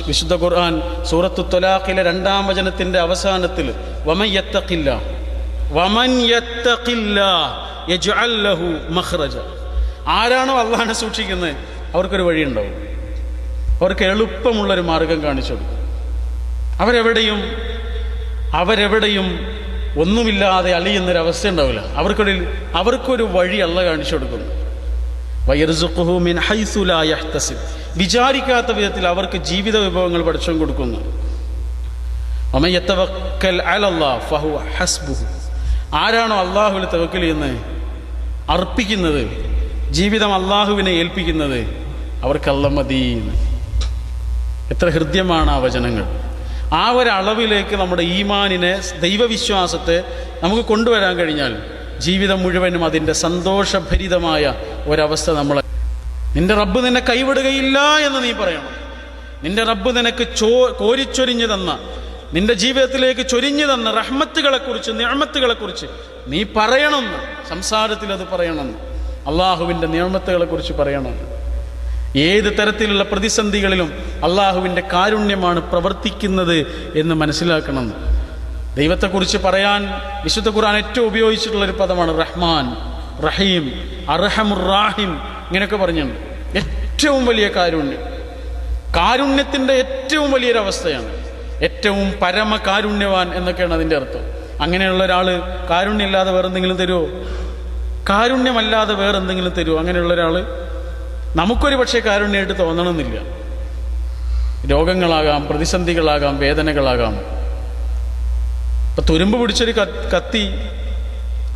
വിശുദ്ധ ഖുർആൻ സൂറത്തു ത്വലാഖിലെ 2-ാം വചനത്തിൻ്റെ അവസാനത്തിൽ വമൻ യത്തഖില്ലാഹ് യജ്അൽ ലഹു മഖ്റജ, ആരാണോ അള്ളാഹിനെ സൂക്ഷിക്കുന്നത് അവർക്കൊരു വഴിയുണ്ടാവും, അവർക്ക് എളുപ്പമുള്ളൊരു മാർഗം കാണിച്ചു കൊടുക്കും. അവരെവിടെയും ഒന്നുമില്ലാതെ അലിയുന്നൊരവസ്ഥ ഉണ്ടാവില്ല. അവർക്കൊരു വഴി അള്ളാഹ് കാണിച്ചു കൊടുക്കുന്നു. വയർസുഖുഹു മിൻ ഹൈസു ലാ യഹ്തസിബ്, വിചാരിക്കാത്ത വിധത്തിൽ അവർക്ക് ജീവിത വിഭവങ്ങൾ പടച്ചവൻ കൊടുക്കുന്നു. വമൻ യതവക്കൽ അലല്ലാഹ് ഫഹുവ ഹസ്ബുഹു, ആരാണോ അള്ളാഹുവിൽ തവക്കൽ ചെയ്യുന്നത്, അർപ്പിക്കുന്നത്, ജീവിതം അള്ളാഹുവിനെ ഏൽപ്പിക്കുന്നത്, അവർക്ക് അല്ലാഹ് മതി. എത്ര ഹൃദ്യമാണ് ആ വചനങ്ങൾ. ആ ഒരളവിലേക്ക് നമ്മുടെ ഈമാനിനെ, ദൈവവിശ്വാസത്തെ നമുക്ക് കൊണ്ടുവരാൻ കഴിഞ്ഞാൽ ജീവിതം മുഴുവനും അതിൻ്റെ സന്തോഷഭരിതമായ ഒരവസ്ഥ നമ്മൾ. നിന്റെ റബ്ബ് നിന്നെ കൈവിടുകയില്ല എന്ന് നീ പറയണം. നിന്റെ റബ്ബ് നിനക്ക് കോരിച്ചൊരിഞ്ഞു തന്ന, നിന്റെ ജീവിതത്തിലേക്ക് ചൊരിഞ്ഞു തന്ന റഹ്മത്തുകളെക്കുറിച്ച്, നിഅമത്തുകളെക്കുറിച്ച് നീ പറയണം. സംസാരത്തിൽ അത് പറയണം. അള്ളാഹുവിൻ്റെ നിഅമത്തുകളെക്കുറിച്ച് പറയണം. ഏത് തരത്തിലുള്ള പ്രതിസന്ധികളിലും അള്ളാഹുവിൻ്റെ കാരുണ്യമാണ് പ്രവർത്തിക്കുന്നത് എന്ന് മനസ്സിലാക്കണം. ദൈവത്തെക്കുറിച്ച് പറയാൻ വിശുദ്ധ ഖുർആൻ ഏറ്റവും ഉപയോഗിച്ചിട്ടുള്ളൊരു പദമാണ് റഹ്മാൻ, റഹീം, അർഹമുർ റാഹിം. ഇങ്ങനെയൊക്കെ പറഞ്ഞിട്ടുണ്ട്. ഏറ്റവും വലിയ കാരുണ്യത്തിൻ്റെ ഏറ്റവും വലിയൊരവസ്ഥയാണ്. ഏറ്റവും പരമകാരുണ്യവാൻ എന്നൊക്കെയാണ് അതിൻ്റെ അർത്ഥം. അങ്ങനെയുള്ള ഒരാൾ കാരുണ്യമില്ലാതെ വേറെന്തെങ്കിലും തരുമോ? കാരുണ്യമല്ലാതെ വേറെന്തെങ്കിലും തരുമോ? അങ്ങനെയുള്ള ഒരാൾ നമുക്കൊരു പക്ഷേ കാരുണ്യമായിട്ട് തോന്നണമെന്നില്ല. രോഗങ്ങളാകാം, പ്രതിസന്ധികളാകാം, വേദനകളാകാം. ഇപ്പം തുരുമ്പ് പിടിച്ചൊരു കത്തി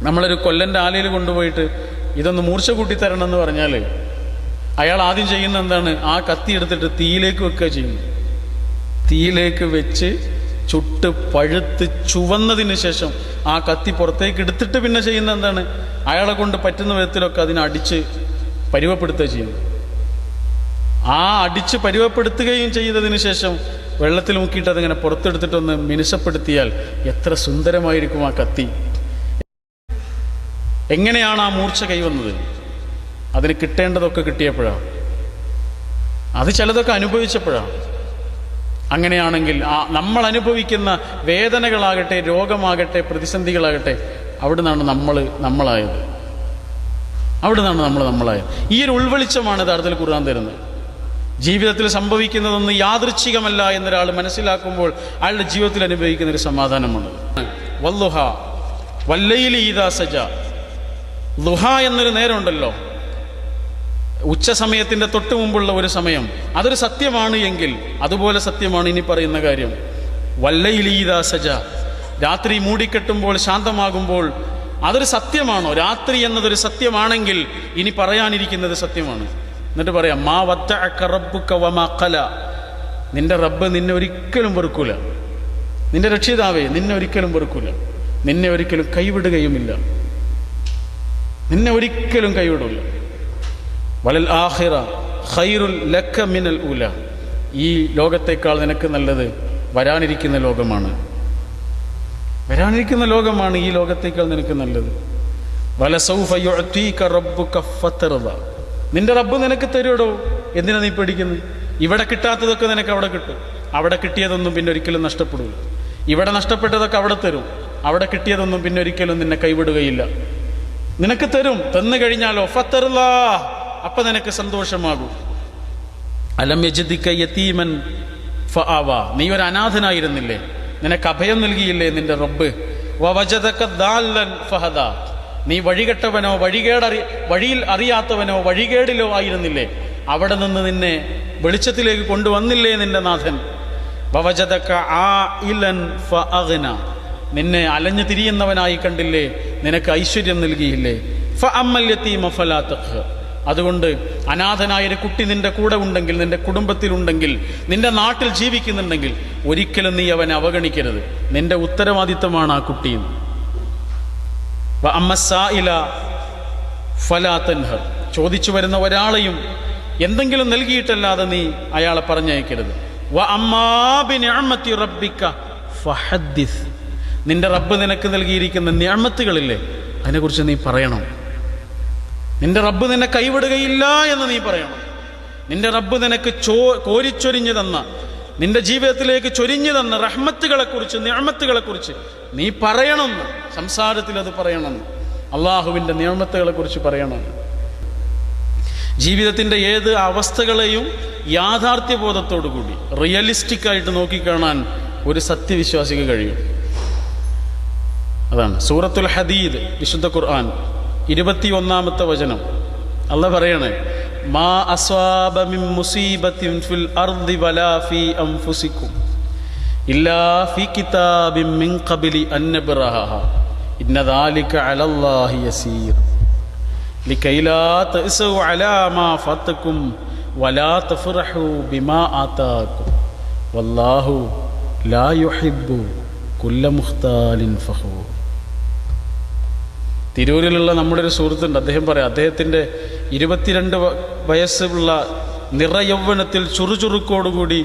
നമ്മളൊരു കൊല്ലൻ്റെ ആലയിൽ കൊണ്ടുപോയിട്ട് ഇതൊന്ന് മൂർച്ച കൂട്ടിത്തരണം എന്ന് പറഞ്ഞാൽ അയാൾ ആദ്യം ചെയ്യുന്ന എന്താണ്? ആ കത്തി എടുത്തിട്ട് തീയിലേക്ക് വെക്കുക ചെയ്യുന്നു. തീയിലേക്ക് വെച്ച് ചുട്ട് പഴുത്ത് ചുവന്നതിന് ശേഷം ആ കത്തി പുറത്തേക്ക് എടുത്തിട്ട് പിന്നെ ചെയ്യുന്ന എന്താണ്? അയാളെ കൊണ്ട് പറ്റുന്ന വിധത്തിലൊക്കെ അതിനെ അടിച്ച് പരുവപ്പെടുത്തുക ചെയ്യുന്നു. ആ അടിച്ച് പരുവപ്പെടുത്തുകയും ചെയ്തതിന് ശേഷം വെള്ളത്തിൽ മുക്കിയിട്ട് അതിങ്ങനെ പുറത്തെടുത്തിട്ടൊന്ന് മിനുസപ്പെടുത്തിയാൽ എത്ര സുന്ദരമായിരിക്കും ആ കത്തി. എങ്ങനെയാണ് ആ മൂർച്ച കൈവന്നത്? അതിന് കിട്ടേണ്ടതൊക്കെ കിട്ടിയപ്പോഴാണ്, അത് ചിലതൊക്കെ അനുഭവിച്ചപ്പോഴാണ്. അങ്ങനെയാണെങ്കിൽ നമ്മൾ അനുഭവിക്കുന്ന വേദനകളാകട്ടെ, രോഗമാകട്ടെ, പ്രതിസന്ധികളാകട്ടെ, അവിടെ നിന്നാണ് നമ്മളായത്. ഈ ഒരു ഉൾവെളിച്ചമാണ് യഥാർത്ഥത്തിൽ ഖുർആൻ തരുന്നത്. ജീവിതത്തിൽ സംഭവിക്കുന്നതൊന്നും യാദൃച്ഛികമല്ല എന്നൊരാൾ മനസ്സിലാക്കുമ്പോൾ അയാളുടെ ജീവിതത്തിൽ അനുഭവിക്കുന്ന ഒരു സമാധാനമാണ്. വല്ലുഹ വല്ലൈലി ഇദാ സജ, ലുഹ എന്നൊരു നേരമുണ്ടല്ലോ, ഉച്ച സമയത്തിൻ്റെ തൊട്ട് മുമ്പുള്ള ഒരു സമയം. അതൊരു സത്യമാണ് എങ്കിൽ അതുപോലെ സത്യമാണ് ഇനി പറയുന്ന കാര്യം. വല്ലൈലി ഇദാ സജ, രാത്രി മൂടിക്കെട്ടുമ്പോൾ, ശാന്തമാകുമ്പോൾ അതൊരു സത്യമാണോ? രാത്രി എന്നതൊരു സത്യമാണെങ്കിൽ ഇനി പറയാനിരിക്കുന്നത് സത്യമാണ്. എന്നിട്ട് പറയാം, മാ വദ്ദഅക റബ്ബുക വമാ ഖല, നിന്റെ റബ്ബ് നിന്നെ ഒരിക്കലും വെറുക്കൂല. നിന്റെ രക്ഷിതാവേ നിന്നെ ഒരിക്കലും വെറുക്കൂല, നിന്നെ ഒരിക്കലും കൈവിടുകയുമില്ല, നിന്നെ ഒരിക്കലും കൈവിടില്ല. വലൽ ആഖിറ ഖൈറുൽ ലക മിനൽ ഊല, ഈ ലോകത്തേക്കാൾ നിനക്ക് നല്ലത് വരാനിരിക്കുന്ന ലോകമാണ്. ഈ ലോകത്തേക്കാൾ നിനക്ക് നല്ലത്. വലസൗഫ യുഅതീക റബ്ബുക ഫതർദ, നിന്റെ റബ്ബ് നിനക്ക് തരുടോ, എന്തിനാ നീ പേടിക്കുന്നത്? ഇവിടെ കിട്ടാത്തതൊക്കെ നിനക്ക് അവിടെ കിട്ടും. അവിടെ കിട്ടിയതൊന്നും പിന്നെ ഒരിക്കലും നഷ്ടപ്പെടില്ല. ഇവിടെ നഷ്ടപ്പെട്ടതൊക്കെ അവിടെ തരും. അവിടെ കിട്ടിയതൊന്നും പിന്നെ ഒരിക്കലും നിന്നെ കൈവിടുകയില്ല. നിനക്ക് തരും. തന്നു കഴിഞ്ഞാലോ ഫതർദ, അപ്പൊ നിനക്ക് സന്തോഷമാകും. അലം യജ്ദിക യതീമൻ ഫആവ, നീ ഒരു അനാഥനായിരുന്നില്ലേ, നിനക്ക് അഭയം നൽകിയില്ലേ നിന്റെ റബ്ബ്. വവജദക ദാല്ലൻ ഫഹദ, നീ വഴികെട്ടവനോ വഴിയിൽ അറിയാത്തവനോ വഴികേടിലോ ആയിരുന്നില്ലേ, അവിടെ നിന്ന് നിന്നെ വെളിച്ചത്തിലേക്ക് കൊണ്ടുവന്നില്ലേ നിന്റെ നാഥൻ. വവജദക ആഇലൻ ഫഅഗ്ന, നിന്നെ അലഞ്ഞു തിരിയുന്നവനായി കണ്ടില്ലേ, നിനക്ക് ഐശ്വര്യം നൽകിയില്ലേ. ഫഅമ്മൽ യതീമ ഫലാ തഖ്ഹർ, അതുകൊണ്ട് അനാഥനായൊരു കുട്ടി നിന്റെ കൂടെ ഉണ്ടെങ്കിൽ, നിന്റെ കുടുംബത്തിലുണ്ടെങ്കിൽ, നിന്റെ നാട്ടിൽ ജീവിക്കുന്നുണ്ടെങ്കിൽ ഒരിക്കലും നീ അവനെ അവഗണിക്കരുത്. നിന്റെ ഉത്തരവാദിത്തമാണ് ആ കുട്ടിയും. വഅമ്മസ്സായില ഫലാ തൻഹർ, ചോദിച്ചു വരുന്ന ഒരാളെയും എന്തെങ്കിലും നൽകിയിട്ടല്ലാതെ നീ അയാളെ പറഞ്ഞയക്കരുത്. വഅമ്മാ ബിനിഅമതി റബ്ബിക ഫഹദ്ദിസ്, നിന്റെ റബ്ബ് നിനക്ക് നൽകിയിരിക്കുന്ന നിഅമത്തുകളില്ലേ, അതിനെക്കുറിച്ച് നീ പറയണം. നിന്റെ റബ്ബ് നിന്നെ കൈവിടുകയില്ല എന്ന് നീ പറയണം. നിന്റെ റബ്ബ് നിനക്ക് കോരിച്ചൊരിഞ്ഞു തന്ന നിന്റെ ജീവിതത്തിലേക്ക് ചൊരിഞ്ഞു തന്ന റഹ്മത്തുകളെക്കുറിച്ച്, നിഅമത്തുകളെക്കുറിച്ച് നീ പറയണം. സംസാരത്തിൽ അത് പറയണം. അള്ളാഹുവിൻ്റെ നിഅമത്തുകളെക്കുറിച്ച് പറയണം. ജീവിതത്തിൻ്റെ ഏത് അവസ്ഥകളെയും യാഥാർത്ഥ്യബോധത്തോടു കൂടി റിയലിസ്റ്റിക്കായിട്ട് നോക്കിക്കാണാൻ ഒരു സത്യവിശ്വാസിക്ക് കഴിയും. അതാണ് സൂറത്തുൽ ഹദീദ്, വിശുദ്ധ ഖുർആൻ 21-ാമത്തെ വചനം. അല്ലാഹ് പറയണേ, മാ അസ്വാബ മിൻ മുസീബത്തിൻ ഫിൽ അർദി വലാ ഫീ അൻഫുസികും ഇല്ലാ ഫീ കിതാബിൻ മിൻ ഖബ്ലി അൻ നബ്റഹഹാ ഇന്ന ദാലിക അലല്ലാഹി യസീർ ലകൈ ലാ തഅസു അലാ മാ ഫതകും വലാ തഫറഹു ബിമാ ആതാകും വല്ലാഹു ലാ യുഹിബ്ബു കുല്ല മുഖ്താലിൻ ഫഖൂർ. തിരൂരിലുള്ള നമ്മുടെ ഒരു സുഹൃത്തുണ്ട്. അദ്ദേഹം പറയാം, അദ്ദേഹത്തിൻ്റെ 22 വയസ്സുള്ള നിറയൗവനത്തിൽ ചുറുചുറുക്കോടുകൂടി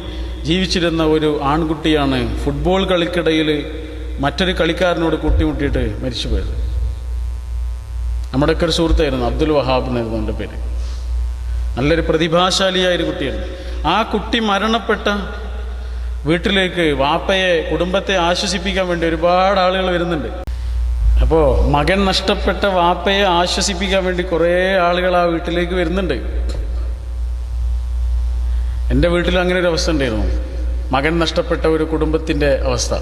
ജീവിച്ചിരുന്ന ഒരു ആൺകുട്ടിയാണ് ഫുട്ബോൾ കളിക്കിടയിൽ മറ്റൊരു കളിക്കാരനോട് കൂട്ടിമുട്ടിയിട്ട് മരിച്ചു പോയത്. നമ്മുടെയൊക്കെ ഒരു സുഹൃത്തായിരുന്നു, അബ്ദുൽ വഹാബ് എന്നായിരുന്നു എൻ്റെ പേര്. നല്ലൊരു പ്രതിഭാശാലിയായൊരു കുട്ടിയായിരുന്നു. ആ കുട്ടി മരണപ്പെട്ട വീട്ടിലേക്ക് വാപ്പയെ, കുടുംബത്തെ ആശ്വസിപ്പിക്കാൻ വേണ്ടി ഒരുപാട് ആളുകൾ വരുന്നുണ്ട്. അപ്പോൾ മകൻ നഷ്ടപ്പെട്ട വാപ്പയെ ആശ്വസിപ്പിക്കാൻ വേണ്ടി കുറേ ആളുകൾ ആ വീട്ടിലേക്ക് വരുന്നുണ്ട്. എൻ്റെ വീട്ടിൽ അങ്ങനെ ഒരു അവസ്ഥ ഉണ്ടായിരുന്നു. മകൻ നഷ്ടപ്പെട്ട ഒരു കുടുംബത്തിൻ്റെ അവസ്ഥ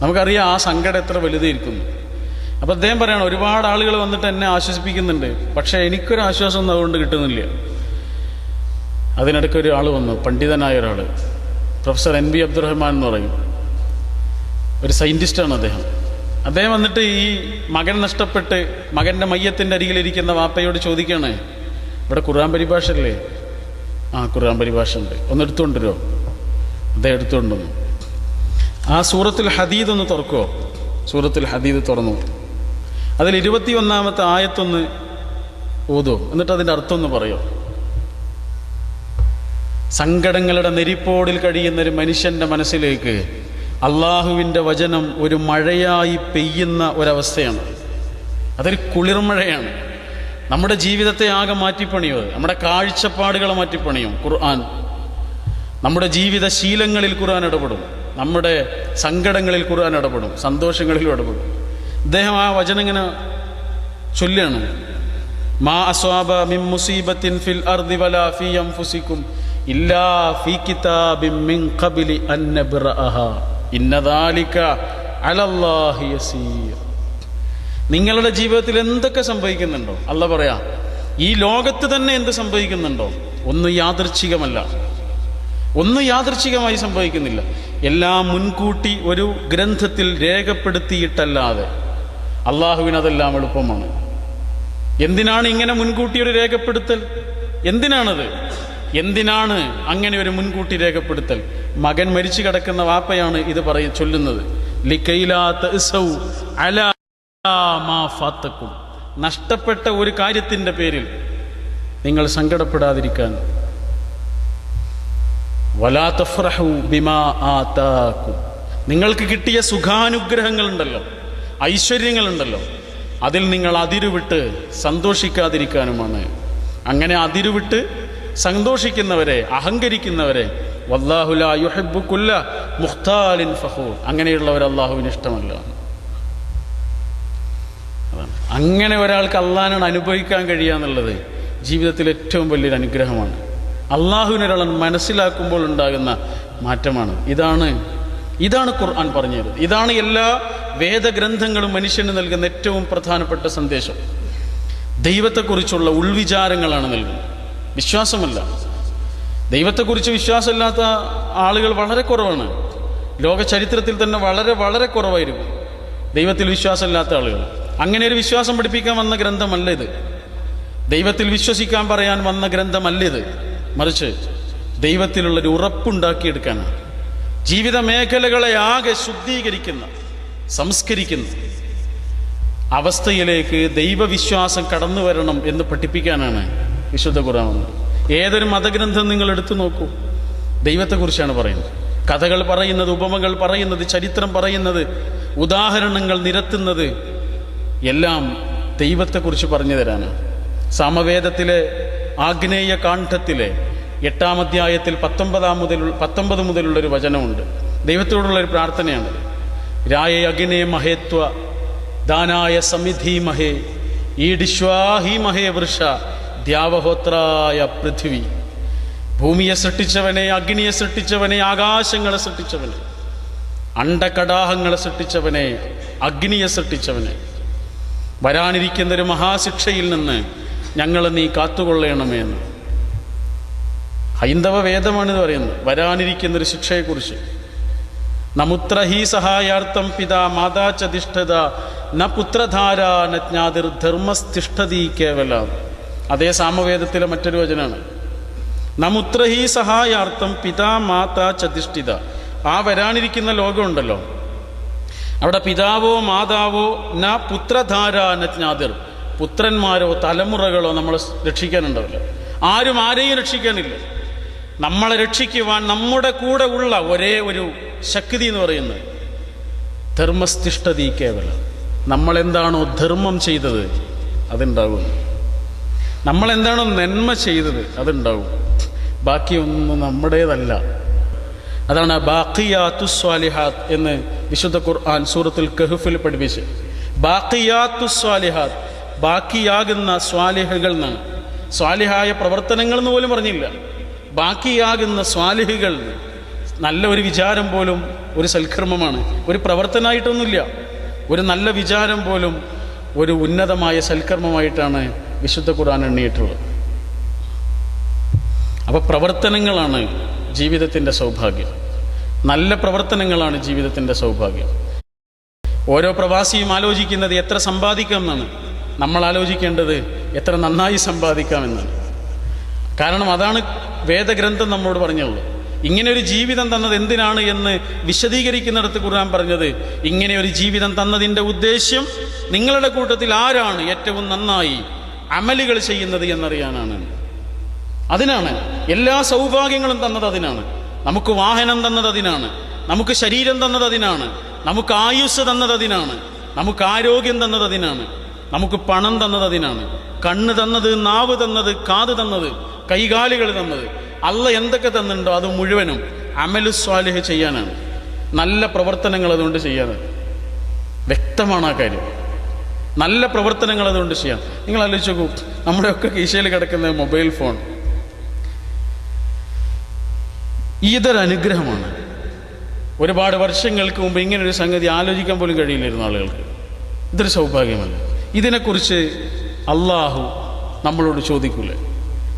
നമുക്കറിയാം, ആ സങ്കടം എത്ര വലുതായിരിക്കുന്നു. അപ്പോൾ അദ്ദേഹം പറയണം, ഒരുപാട് ആളുകൾ വന്നിട്ട് എന്നെ ആശ്വസിപ്പിക്കുന്നുണ്ട്, പക്ഷേ എനിക്കൊരു ആശ്വാസം ഒന്നും അതുകൊണ്ട് കിട്ടുന്നില്ല. അതിനിടയ്ക്ക് ഒരാൾ വന്നു, പണ്ഡിതനായ ഒരാൾ, പ്രൊഫസർ NB അബ്ദുറഹ്മാൻ എന്ന് പറയും, ഒരു സയൻറ്റിസ്റ്റാണ് അദ്ദേഹം. അദ്ദേഹം വന്നിട്ട് ഈ മകൻ നഷ്ടപ്പെട്ട് മകൻ്റെ മയ്യത്തിൻ്റെ അരികിലിരിക്കുന്ന വാപ്പയോട് ചോദിക്കുകയാണ്, ഇവിടെ ഖുർആൻ പരിഭാഷ അല്ലേ? ആ, ഖുർആൻ പരിഭാഷ ഉണ്ട്, ഒന്ന് എടുത്തുകൊണ്ടുവരുമോ? അദ്ദേഹം എടുത്തുകൊണ്ടുവന്നു. ആ സൂറത്തുൽ ഹദീദ് ഒന്ന് തുറക്കുമോ? സൂറത്തുൽ ഹദീദ് തുറന്നു. അതിൽ 21-ാമത്തെ ആയത്തൊന്ന് ഓതുമോ? എന്നിട്ട് അതിൻ്റെ അർത്ഥം ഒന്ന് പറയോ? സങ്കടങ്ങളുടെ നെരിപ്പോടിൽ കഴിയുന്നൊരു മനുഷ്യൻ്റെ മനസ്സിലേക്ക് അള്ളാഹുവിൻ്റെ വചനം ഒരു മഴയായി പെയ്യുന്ന ഒരവസ്ഥയാണ്. അതൊരു കുളിർമഴയാണ്. നമ്മുടെ ജീവിതത്തെ ആകെ മാറ്റിപ്പണിയും. നമ്മുടെ കാഴ്ചപ്പാടുകളെ മാറ്റിപ്പണിയും ഖുർആൻ. നമ്മുടെ ജീവിത ശീലങ്ങളിൽ ഖുർആൻ ഇടപെടും. നമ്മുടെ സങ്കടങ്ങളിൽ ഖുർആൻ ഇടപെടും, സന്തോഷങ്ങളിലും ഇടപെടും. അദ്ദേഹം ആ വചനം ഇങ്ങനെ ചൊല്ലുകയാണ്, മാ അസ്വാബ മിൻ മുസീബത്തിൻ ഫിൽ അർദി വലാ ഫീ അൻഫുസികും ഇല്ലാ ഫീ കിതാബിൻ മിൻ ഖബ്ലി അൻ നബ്റഹഹാ ഇന്ന ദാലിക അലല്ലാഹി യസീർ. നിങ്ങളുടെ ജീവിതത്തിൽ എന്തൊക്കെ സംഭവിക്കുന്നുണ്ടോ, അല്ലാഹ് പറയാ, ഈ ലോകത്ത് തന്നെ എന്ത് സംഭവിക്കുന്നുണ്ടോ, ഒന്നും യാദൃച്ഛികമല്ല, ഒന്നും യാദൃച്ഛികമായി സംഭവിക്കുന്നില്ല. എല്ലാം മുൻകൂട്ടി ഒരു ഗ്രന്ഥത്തിൽ രേഖപ്പെടുത്തിയിട്ടല്ലാതെ. അള്ളാഹുവിന് അതെല്ലാം എളുപ്പമാണ്. എന്തിനാണ് ഇങ്ങനെ മുൻകൂട്ടി ഒരു രേഖപ്പെടുത്തൽ? എന്തിനാണത്? എന്തിനാണ് അങ്ങനെ ഒരു മുൻകൂട്ടി രേഖപ്പെടുത്തൽ? മകൻ മരിച്ചു കിടക്കുന്ന വാപ്പയാണ് ഇത് ചൊല്ലുന്നത്. ലികൈലാ തഅസൗ അലാ മാ ഫതകും. നഷ്ടപ്പെട്ട ഒരു കാര്യത്തിൻ്റെ പേരിൽ നിങ്ങൾ സങ്കടപ്പെടാതിരിക്കാൻ. വലാ തഫ്റഹു ബിമാ ആതാകും. നിങ്ങൾക്ക് കിട്ടിയ സുഖാനുഗ്രഹങ്ങളുണ്ടല്ലോ, ഐശ്വര്യങ്ങളുണ്ടല്ലോ, അതിൽ നിങ്ങൾ അതിരുവിട്ട് സന്തോഷിക്കാതിരിക്കാനുമാണ്. അങ്ങനെ അതിരുവിട്ട് സന്തോഷിക്കുന്നവരെ, അഹങ്കരിക്കുന്നവരെ വല്ലാഹു ലാ യുഹിബ്ബു കുല്ല മുഖ്താലിൻ ഫഖൂർ, അങ്ങനെയുള്ളവർ അള്ളാഹുവിന് ഇഷ്ടമല്ല. അങ്ങനെ ഒരാൾക്ക് അള്ളാഹിനോട് അനുഭവിക്കാൻ കഴിയുക എന്നുള്ളത് ജീവിതത്തിൽ ഏറ്റവും വലിയൊരു അനുഗ്രഹമാണ്. അള്ളാഹുവിനെ ഒരാൾ മനസ്സിലാക്കുമ്പോൾ ഉണ്ടാകുന്ന മാറ്റമാണ്. ഇതാണ് ഖുർആൻ പറഞ്ഞു തരുന്നത്. ഇതാണ് എല്ലാ വേദഗ്രന്ഥങ്ങളും മനുഷ്യന് നൽകുന്ന ഏറ്റവും പ്രധാനപ്പെട്ട സന്ദേശം. ദൈവത്തെക്കുറിച്ചുള്ള ഉൾവിചാരങ്ങളാണ് നൽകുന്നത്, വിശ്വാസമല്ല. ദൈവത്തെക്കുറിച്ച് വിശ്വാസമില്ലാത്ത ആളുകൾ വളരെ കുറവാണ്. ലോക ചരിത്രത്തിൽ തന്നെ വളരെ വളരെ കുറവായിരിക്കും ദൈവത്തിൽ വിശ്വാസമില്ലാത്ത ആളുകൾ. അങ്ങനെ ഒരു വിശ്വാസം പഠിപ്പിക്കാൻ വന്ന ഗ്രന്ഥമല്ല ഇത്. ദൈവത്തിൽ വിശ്വസിക്കാൻ പറയാൻ വന്ന ഗ്രന്ഥമല്ല ഇത്. മറിച്ച് ദൈവത്തിലുള്ളൊരു ഉറപ്പുണ്ടാക്കിയെടുക്കാനാണ്. ജീവിത മേഖലകളെ ആകെ ശുദ്ധീകരിക്കുന്ന, സംസ്കരിക്കുന്ന അവസ്ഥയിലേക്ക് ദൈവവിശ്വാസം കടന്നു വരണം എന്ന് പഠിപ്പിക്കാനാണ് വിശുദ്ധ ഖുർആൻ വന്നത്. ഏതൊരു മതഗ്രന്ഥം നിങ്ങൾ എടുത്തു നോക്കൂ, ദൈവത്തെക്കുറിച്ചാണ് പറയുന്നത്. കഥകൾ പറയുന്നത്, ഉപമകൾ പറയുന്നത്, ചരിത്രം പറയുന്നത്, ഉദാഹരണങ്ങൾ നിരത്തുന്നത് എല്ലാം ദൈവത്തെക്കുറിച്ച് പറഞ്ഞു തരാനാണ്. സാമവേദത്തിലെ ആഗ്നേയ കാണ്ഡത്തിലെ 8-ാം അധ്യായത്തിൽ 19 മുതലുള്ളൊരു വചനമുണ്ട്. ദൈവത്തോടുള്ളൊരു പ്രാർത്ഥനയാണ്. രായേ അഗ്നേ മഹേത്വ ദാനായ സമിധി മഹേ ഈഡിശ്വാഹി മഹേ വൃഷ ദ്യാവഹോത്രായ പൃഥ്വി. ഭൂമിയെ സൃഷ്ടിച്ചവനെ, അഗ്നിയെ സൃഷ്ടിച്ചവനെ, ആകാശങ്ങളെ സൃഷ്ടിച്ചവനെ, അണ്ടകടാഹങ്ങളെ സൃഷ്ടിച്ചവനെ, അഗ്നിയെ സൃഷ്ടിച്ചവനെ, വരാനിരിക്കുന്നൊരു മഹാശിക്ഷയിൽ നിന്ന് ഞങ്ങളെ നീ കാത്തുകൊള്ളണമേ എന്ന് ഹൈന്ദവ വേദമാണിത് പറയുന്നത്. വരാനിരിക്കുന്നൊരു ശിക്ഷയെക്കുറിച്ച്. നമുത്ര ഹി സഹായാർത്ഥം പിതാ മാതാ ചതിഷ്ഠത ന പുത്രധാര ന ജ്ഞാതിർ ധർമ്മസ്ഥിഷ്ഠതി കേവല. അതേ സാമവേദത്തിലെ മറ്റൊരു വചനാണ്. നമുത്ര ഹി സഹായാർത്ഥം പിതാ മാതാ ചതിഷ്ഠിത. ആ വരാനിരിക്കുന്ന ലോകമുണ്ടല്ലോ, അവിടെ പിതാവോ മാതാവോ ന പുത്രധാര ന ജ്ഞാതിർ, പുത്രന്മാരോ തലമുറകളോ നമ്മളെ രക്ഷിക്കാനുണ്ടാവില്ല. ആരും ആരെയും രക്ഷിക്കാനില്ല. നമ്മളെ രക്ഷിക്കുവാൻ നമ്മുടെ കൂടെ ഉള്ള ഒരേ ഒരു ശക്തി എന്ന് പറയുന്നത് ധർമ്മസ്ഥിഷ്ഠതി കേവല. നമ്മളെന്താണോ ധർമ്മം ചെയ്തത് അതുണ്ടാകും, നമ്മളെന്താണോ നന്മ ചെയ്തത് അതുണ്ടാകും. ബാക്കിയൊന്നും നമ്മുടേതല്ല. അതാണ് ബാഖിയാത്തു സ്വാലിഹാത്ത് എന്ന് വിശുദ്ധ ഖുർആൻ സൂറത്തുൽ കഹ്ഫിൽ പഠിപ്പിച്ച്. ബാഖിയാത്തു സ്വാലിഹാത്ത്, ബാക്കിയാകുന്ന സ്വാലിഹകൾ എന്നാണ്. സ്വാലിഹായ പ്രവർത്തനങ്ങൾ എന്ന് പോലും പറഞ്ഞില്ല. ബാക്കിയാകുന്ന സ്വാലിഹുകൾ. നല്ല ഒരു വിചാരം പോലും ഒരു സൽക്കർമ്മമാണ്, ഒരു പ്രവർത്തനമായിട്ടൊന്നുമില്ല. ഒരു നല്ല വിചാരം പോലും ഒരു ഉന്നതമായ സൽക്കർമ്മമായിട്ടാണ് വിശുദ്ധ ഖുർആൻ എണ്ണിയിട്ടുള്ളത്. അപ്പോൾ പ്രവർത്തനങ്ങളാണ് ജീവിതത്തിൻ്റെ സൗഭാഗ്യം. നല്ല പ്രവർത്തനങ്ങളാണ് ജീവിതത്തിൻ്റെ സൗഭാഗ്യം. ഓരോ പ്രവാസിയും ആലോചിക്കുന്നത് എത്ര സമ്പാദിക്കാം എന്നാണ്. നമ്മൾ ആലോചിക്കേണ്ടത് എത്ര നന്നായി സമ്പാദിക്കാമെന്നാണ്. കാരണം അതാണ് വേദഗ്രന്ഥം നമ്മോട് പറഞ്ഞുള്ളൂ. ഇങ്ങനെ ഒരു ജീവിതം തന്നത് എന്തിനാണ് എന്ന് വിശദീകരിക്കുന്നിടത്ത് ഖുർആൻ പറഞ്ഞത്, ഇങ്ങനെ ഒരു ജീവിതം തന്നതിൻ്റെ ഉദ്ദേശ്യം നിങ്ങളുടെ കൂട്ടത്തിൽ ആരാണ് ഏറ്റവും നന്നായി അമലുകൾ ചെയ്യുന്നത് എന്നറിയാനാണ്. അതിനാണ് എല്ലാ സൗഭാഗ്യങ്ങളും തന്നത്. അതിനാണ് നമുക്ക് വാഹനം തന്നത്, അതിനാണ് നമുക്ക് ശരീരം തന്നത്, അതിനാണ് നമുക്ക് ആയുസ് തന്നത്, അതിനാണ് നമുക്ക് ആരോഗ്യം തന്നത്, അതിനാണ് നമുക്ക് പണം തന്നത്, അതിനാണ് കണ്ണ് തന്നത്, നാവ് തന്നത്, കാത് തന്നത്, കൈകാലുകൾ തന്നത്. അള്ള എന്തൊക്കെ തന്നിട്ടുണ്ടോ അത് മുഴുവനും അമലു സ്വാലിഹ് ചെയ്യാനാണ്. നല്ല പ്രവർത്തനങ്ങൾ അതുകൊണ്ട് ചെയ്യാനാണ്. വ്യക്തമാണ് ആ കാര്യം. നല്ല പ്രവർത്തനങ്ങൾ അതുകൊണ്ട് ചെയ്യാം. നിങ്ങൾ ആലോചിച്ച് നോക്കൂ, നമ്മുടെയൊക്കെ കീശയിൽ കിടക്കുന്ന മൊബൈൽ ഫോൺ ഇതൊരു അനുഗ്രഹമാണ്. ഒരുപാട് വർഷങ്ങൾക്ക് മുമ്പ് ഇങ്ങനൊരു സംഗതി ആലോചിക്കാൻ പോലും കഴിയില്ലായിരുന്നു ആളുകൾക്ക്. ഇതൊരു സൗഭാഗ്യമല്ല. ഇതിനെക്കുറിച്ച് അള്ളാഹു നമ്മളോട് ചോദിക്കൂലേ?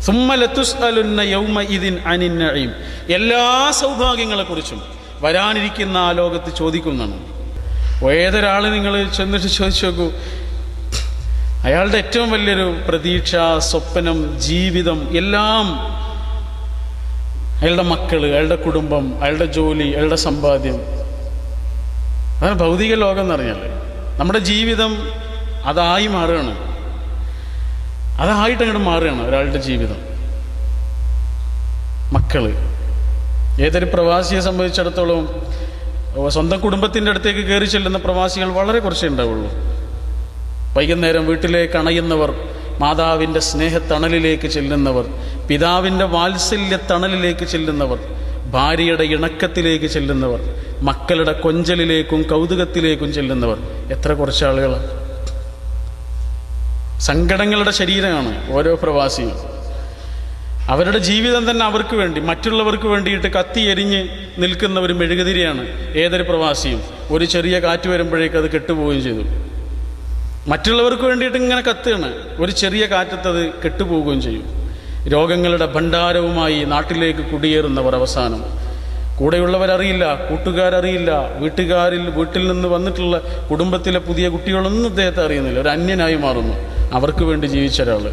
സുമ്മ ലതുസ്അലുന്ന യൗമഇദിൻ അനിൻ നഈം. എല്ലാ സൗഭാഗ്യങ്ങളെക്കുറിച്ചും വരാനിരിക്കുന്ന ആ ലോകത്ത് ചോദിക്കുന്നതാണ്. ഏതൊരാൾ നിങ്ങൾ ചെന്നിട്ട് ചോദിച്ചു നോക്കൂ, അയാളുടെ ഏറ്റവും വലിയൊരു പ്രതീക്ഷ, സ്വപ്നം, ജീവിതം എല്ലാം അയാളുടെ മക്കൾ, അയാളുടെ കുടുംബം, അയാളുടെ ജോലി, അയാളുടെ സമ്പാദ്യം. അതാണ് ഭൗതിക ലോകം എന്ന് പറഞ്ഞാൽ. നമ്മുടെ ജീവിതം അതായി മാറുകയാണ്, അതായിട്ട് അങ്ങോട്ട് മാറുകയാണ് ഒരാളുടെ ജീവിതം. മക്കള്. ഏതൊരു പ്രവാസിയെ സംബന്ധിച്ചിടത്തോളം സ്വന്തം കുടുംബത്തിൻ്റെ അടുത്തേക്ക് കയറി ചെല്ലുന്ന പ്രവാസികൾ വളരെ കുറച്ചേ ഉണ്ടാവുള്ളൂ. വൈകുന്നേരം വീട്ടിലേക്ക് അണയുന്നവർ, മാതാവിൻ്റെ സ്നേഹത്തണലിലേക്ക് ചെല്ലുന്നവർ, പിതാവിൻ്റെ വാത്സല്യ തണലിലേക്ക് ചെല്ലുന്നവർ, ഭാര്യയുടെ ഇണക്കത്തിലേക്ക് ചെല്ലുന്നവർ, മക്കളുടെ കൊഞ്ചലിലേക്കും കൗതുകത്തിലേക്കും ചെല്ലുന്നവർ എത്ര കുറച്ച് ആളുകളാണ്. സങ്കടങ്ങളുടെ ശരീരമാണ് ഓരോ പ്രവാസിയും. അവരുടെ ജീവിതം തന്നെ അവർക്ക് വേണ്ടി, മറ്റുള്ളവർക്ക് വേണ്ടിയിട്ട് കത്തി എരിഞ്ഞ് നിൽക്കുന്ന ഒരു മെഴുകുതിരിയാണ് ഏതൊരു പ്രവാസിയും. ഒരു ചെറിയ കാറ്റ് വരുമ്പോഴേക്ക് അത് കെട്ടുപോവുകയും ചെയ്തു. മറ്റുള്ളവർക്ക് വേണ്ടിയിട്ട് ഇങ്ങനെ കത്തുകയാണ്, ഒരു ചെറിയ കാറ്റത്തത് കെട്ടുപോവുകയും ചെയ്യും. രോഗങ്ങളുടെ ഭണ്ഡാരവുമായി നാട്ടിലേക്ക് കുടിയേറുന്നവർ അവസാനം കൂടെയുള്ളവരറിയില്ല, കൂട്ടുകാരറിയില്ല, വീട്ടിൽ നിന്ന് വന്നിട്ടുള്ള കുടുംബത്തിലെ പുതിയ കുട്ടികളൊന്നും അദ്ദേഹത്തെ അറിയുന്നില്ല. ഒരു അന്യനായി മാറുന്നു. അവർക്ക് വേണ്ടി ജീവിച്ച ഒരാൾ.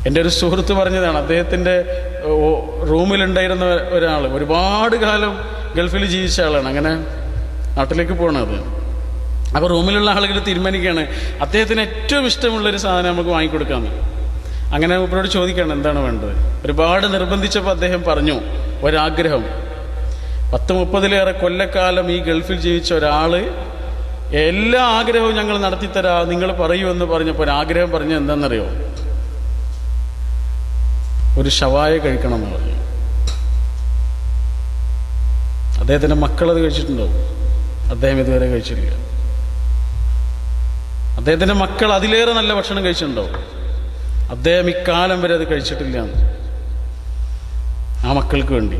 എൻ്റെ ഒരു സുഹൃത്ത് പറഞ്ഞതാണ്, അദ്ദേഹത്തിൻ്റെ റൂമിലുണ്ടായിരുന്ന ഒരാൾ ഒരുപാട് കാലം ഗൾഫിൽ ജീവിച്ച ആളാണ്. അങ്ങനെ നാട്ടിലേക്ക് പോകണത്. അപ്പോൾ റൂമിലുള്ള ആളുകൾ തീരുമാനിക്കുകയാണ് അദ്ദേഹത്തിന് ഏറ്റവും ഇഷ്ടമുള്ളൊരു സാധനം നമുക്ക് വാങ്ങിക്കൊടുക്കാമെന്ന്. അങ്ങനെ ഇവരോട് ചോദിക്കുകയാണ് എന്താണ് വേണ്ടത്. ഒരുപാട് നിർബന്ധിച്ചപ്പോൾ അദ്ദേഹം പറഞ്ഞു ഒരാഗ്രഹം. 10-30 കൊല്ലക്കാലം ഈ ഗൾഫിൽ ജീവിച്ച ഒരാൾ എല്ലാ ആഗ്രഹവും ഞങ്ങൾ നടത്തിത്തരാം, നിങ്ങൾ പറയൂ എന്ന് പറഞ്ഞപ്പോൾ ഒരാഗ്രഹം പറഞ്ഞത് എന്താണെന്നറിയോ? ഒരു ഷവായ കഴിക്കണം എന്ന് പറഞ്ഞു. അദ്ദേഹത്തിൻ്റെ മക്കളത് കഴിച്ചിട്ടുണ്ടാവും, അദ്ദേഹം ഇതുവരെ കഴിച്ചിട്ടില്ല. അദ്ദേഹത്തിൻ്റെ മക്കൾ അതിലേറെ നല്ല ഭക്ഷണം കഴിച്ചിട്ടുണ്ടാവും, അദ്ദേഹം ഇക്കാലം വരെ അത് കഴിച്ചിട്ടില്ല. ആ മക്കൾക്ക് വേണ്ടി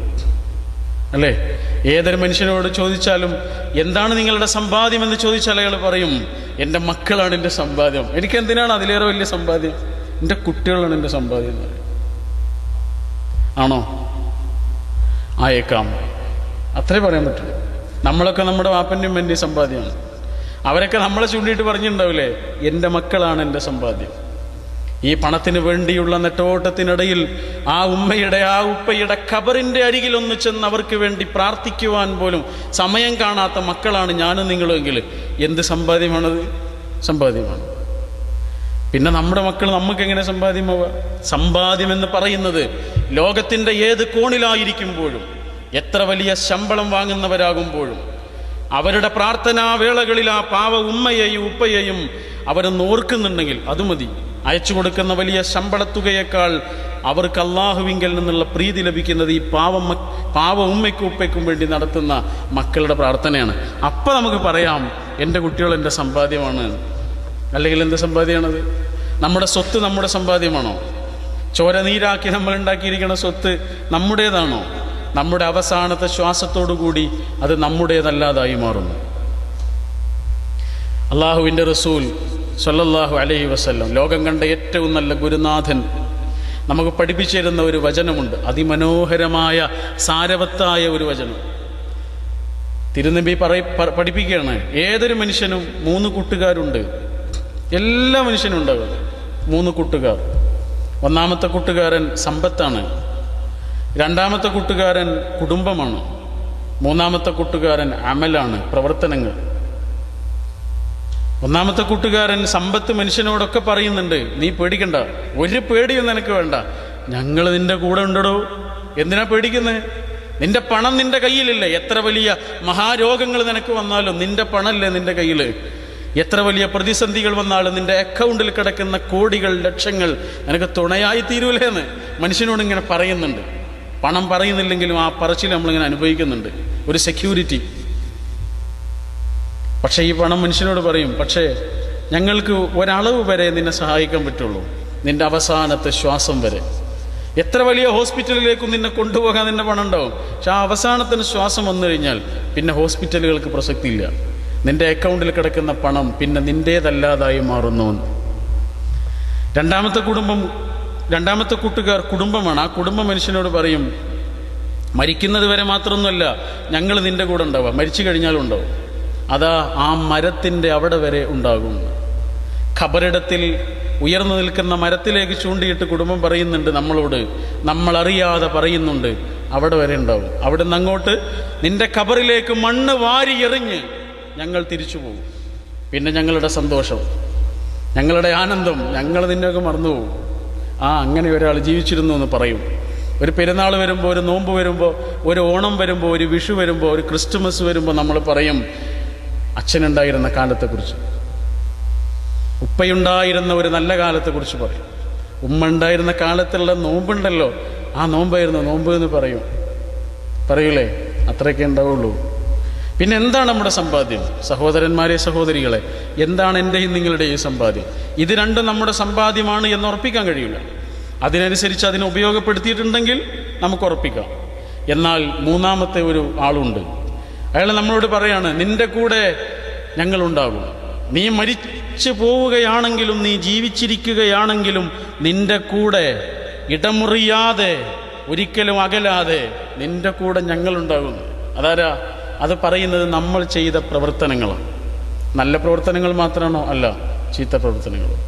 അല്ലേ? ഏതൊരു മനുഷ്യനോട് ചോദിച്ചാലും എന്താണ് നിങ്ങളുടെ സമ്പാദ്യം എന്ന് ചോദിച്ചാൽ അയാൾ പറയും, എൻ്റെ മക്കളാണ് എൻ്റെ സമ്പാദ്യം. എനിക്ക് എന്തിനാണ് അതിലേറെ വലിയ സമ്പാദ്യം? എൻ്റെ കുട്ടികളാണ് എൻ്റെ സമ്പാദ്യം എന്ന് പറയും. ആണോ? ആയേക്കാം, അത്രേ പറയാൻ പറ്റുള്ളൂ. നമ്മളൊക്കെ നമ്മുടെ വാപ്പൻ്റെയും എൻ്റെയും സമ്പാദ്യമാണ്. അവരൊക്കെ നമ്മളെ ചൂണ്ടിയിട്ട് പറഞ്ഞിട്ടുണ്ടാവില്ലേ, എൻ്റെ മക്കളാണ് എൻ്റെ സമ്പാദ്യം. ഈ പണത്തിന് വേണ്ടിയുള്ള നെട്ടോട്ടത്തിനിടയിൽ ആ ഉമ്മയുടെ ആ ഉപ്പയുടെ ഖബറിൻ്റെ അരികിലൊന്ന് ചെന്ന് അവർക്ക് വേണ്ടി പ്രാർത്ഥിക്കുവാൻ പോലും സമയം കാണാത്ത മക്കളാണ് ഞാനും നിങ്ങളുമെങ്കിൽ എന്ത് സമ്പാദ്യമാണത്? സമ്പാദ്യമാണ്. പിന്നെ നമ്മുടെ മക്കൾ നമുക്കെങ്ങനെ സമ്പാദ്യമാവുക? സമ്പാദ്യം എന്ന് പറയുന്നത് ലോകത്തിൻ്റെ ഏത് കോണിലായിരിക്കുമ്പോഴും, എത്ര വലിയ ശമ്പളം വാങ്ങുന്നവരാകുമ്പോഴും, അവരുടെ പ്രാർത്ഥനാ വേളകളിൽ ആ പാവ ഉമ്മയെയും ഉപ്പയെയും അവരൊന്ന് ഓർക്കുന്നുണ്ടെങ്കിൽ അത് മതി. അയച്ചു കൊടുക്കുന്ന വലിയ ശമ്പളത്തുകയേക്കാൾ അവർക്ക് അള്ളാഹുവിങ്കൽ നിന്നുള്ള പ്രീതി ലഭിക്കുന്നത് ഈ പാവ ഉമ്മയ്ക്കും ഉപ്പയ്ക്കും വേണ്ടി നടത്തുന്ന മക്കളുടെ പ്രാർത്ഥനയാണ്. അപ്പം നമുക്ക് പറയാം, എൻ്റെ കുട്ടികൾ എൻ്റെ സമ്പാദ്യമാണ്. അല്ലെങ്കിൽ എന്ത് സമ്പാദ്യമാണത്? നമ്മുടെ സ്വത്ത് നമ്മുടെ സമ്പാദ്യമാണോ? ചോര നീരാക്കി നമ്മൾ ഉണ്ടാക്കിയിരിക്കുന്ന സ്വത്ത് നമ്മുടേതാണോ? നമ്മുടെ അവസാനത്തെ ശ്വാസത്തോടു കൂടി അത് നമ്മുടേതല്ലാതായി മാറുന്നു. അള്ളാഹുവിൻ്റെ റസൂൽ സ്വല്ലല്ലാഹു അലൈഹി വസല്ലം, ലോകം കണ്ട ഏറ്റവും നല്ല ഗുരുനാഥൻ, നമുക്ക് പഠിപ്പിച്ചു തരുന്ന ഒരു വചനമുണ്ട്. അതിമനോഹരമായ സാരവത്തായ ഒരു വചനം. തിരുനബി പഠിപ്പിക്കുകയാണ്, ഏതൊരു മനുഷ്യനും 3 കൂട്ടുകാരുണ്ട്. എല്ലാ മനുഷ്യനും ഉണ്ടാകും 3 കൂട്ടുകാർ. ഒന്നാമത്തെ കൂട്ടുകാരൻ സമ്പത്താണ്, രണ്ടാമത്തെ കൂട്ടുകാരൻ കുടുംബമാണ്, മൂന്നാമത്തെ കൂട്ടുകാരൻ അമലാണ്, പ്രവർത്തനങ്ങൾ. ഒന്നാമത്തെ കൂട്ടുകാരൻ സമ്പത്ത് മനുഷ്യനോടൊക്കെ പറയുന്നുണ്ട്, നീ പേടിക്കണ്ട, ഒരു പേടിയും നിനക്ക് വേണ്ട, ഞങ്ങൾ നിന്റെ കൂടെ ഉണ്ടോ. എന്തിനാ പേടിക്കുന്നത്? നിന്റെ പണം നിന്റെ കയ്യിലില്ലേ? എത്ര വലിയ മഹാരോഗങ്ങൾ നിനക്ക് വന്നാലും നിന്റെ പണമല്ലേ നിന്റെ കയ്യിൽ? എത്ര വലിയ പ്രതിസന്ധികൾ വന്നാലും നിന്റെ അക്കൗണ്ടിൽ കിടക്കുന്ന കോടികൾ ലക്ഷങ്ങൾ നിനക്ക് തുണയായി തീരൂലേന്ന് മനുഷ്യനോട് ഇങ്ങനെ പറയുന്നുണ്ട്. പണം പറയുന്നില്ലെങ്കിലും ആ പറച്ചിൽ നമ്മളിങ്ങനെ അനുഭവിക്കുന്നുണ്ട്, ഒരു സെക്യൂരിറ്റി. പക്ഷേ ഈ പണം മനുഷ്യനോട് പറയും, പക്ഷേ ഞങ്ങൾക്ക് ഒരളവ് വരെ നിന്നെ സഹായിക്കാൻ പറ്റുള്ളൂ, നിന്റെ അവസാനത്തെ ശ്വാസം വരെ. എത്ര വലിയ ഹോസ്പിറ്റലിലേക്കും നിന്നെ കൊണ്ടുപോകാൻ നിന്റെ പണം ഉണ്ടാവും, പക്ഷെ ആ അവസാനത്തിന് ശ്വാസം വന്നു കഴിഞ്ഞാൽ പിന്നെ ഹോസ്പിറ്റലുകൾക്ക് പ്രസക്തിയില്ല. നിന്റെ അക്കൗണ്ടിൽ കിടക്കുന്ന പണം പിന്നെ നിന്റേതല്ലാതായി മാറുന്നു. രണ്ടാമത്തെ കൂട്ടുകാർ കുടുംബമാണ്. ആ കുടുംബ മനുഷ്യനോട് പറയും, മരിക്കുന്നത് വരെ മാത്രമൊന്നുമല്ല ഞങ്ങൾ നിന്റെ കൂടെ ഉണ്ടാവുക, മരിച്ചു കഴിഞ്ഞാലും ഉണ്ടാവും. അതാ ആ മരത്തിൻ്റെ അവിടെ വരെ ഉണ്ടാകും. ഖബറിടത്തിൽ ഉയർന്നു നിൽക്കുന്ന മരത്തിലേക്ക് ചൂണ്ടിയിട്ട് കുടുംബം പറയുന്നുണ്ട് നമ്മളോട്, നമ്മളറിയാതെ പറയുന്നുണ്ട്, അവിടെ വരെ ഉണ്ടാവും. അവിടെ നിന്ന് അങ്ങോട്ട് നിന്റെ ഖബറിലേക്ക് മണ്ണ് വാരി എറിഞ്ഞ് ഞങ്ങൾ തിരിച്ചു പോകും. പിന്നെ ഞങ്ങളുടെ സന്തോഷം, ഞങ്ങളുടെ ആനന്ദം, ഞങ്ങൾ നിന്നെയൊക്കെ മറന്നുപോകും. അങ്ങനെ ഒരാൾ ജീവിച്ചിരുന്നു എന്ന് പറയും. ഒരു പെരുന്നാൾ വരുമ്പോൾ, ഒരു നോമ്പ് വരുമ്പോൾ, ഒരു ഓണം വരുമ്പോൾ, ഒരു വിഷു വരുമ്പോൾ, ഒരു ക്രിസ്തുമസ് വരുമ്പോൾ നമ്മൾ പറയും അച്ഛനുണ്ടായിരുന്ന കാലത്തെക്കുറിച്ച്, ഉപ്പയുണ്ടായിരുന്ന ഒരു നല്ല കാലത്തെക്കുറിച്ച് പറയും. ഉമ്മ ഉണ്ടായിരുന്ന കാലത്തുള്ള നോമ്പുണ്ടല്ലോ, ആ നോമ്പായിരുന്നു നോമ്പ് എന്ന് പറയൂലേ? അത്രയൊക്കെ ഉണ്ടാവുള്ളൂ. പിന്നെ എന്താണ് നമ്മുടെ സമ്പാദ്യം? സഹോദരന്മാരെ, സഹോദരികളെ, എന്താണ് എൻ്റെയും നിങ്ങളുടെയും സമ്പാദ്യം? ഇത് രണ്ടും നമ്മുടെ സമ്പാദ്യമാണ് എന്ന് ഉറപ്പിക്കാൻ കഴിയില്ല. അതിനനുസരിച്ച് അതിനെ ഉപയോഗപ്പെടുത്തിയിട്ടുണ്ടെങ്കിൽ നമുക്ക് ഉറപ്പിക്കാം. എന്നാൽ മൂന്നാമത്തെ ഒരു ആളുണ്ട്, അയാൾ നമ്മളോട് പറയാണ്, നിന്റെ കൂടെ ഞങ്ങളുണ്ടാകും. നീ മരിച്ചു പോവുകയാണെങ്കിലും, നീ ജീവിച്ചിരിക്കുകയാണെങ്കിലും നിന്റെ കൂടെ ഇടമുറിയാതെ, ഒരിക്കലും അകലാതെ നിന്റെ കൂടെ ഞങ്ങളുണ്ടാകുന്നു. അതാരാ? അത് പറയുന്നത് നമ്മൾ ചെയ്ത പ്രവർത്തനങ്ങളാണ്. നല്ല പ്രവർത്തനങ്ങൾ മാത്രമാണോ? അല്ല, ചീത്ത പ്രവർത്തനങ്ങളും.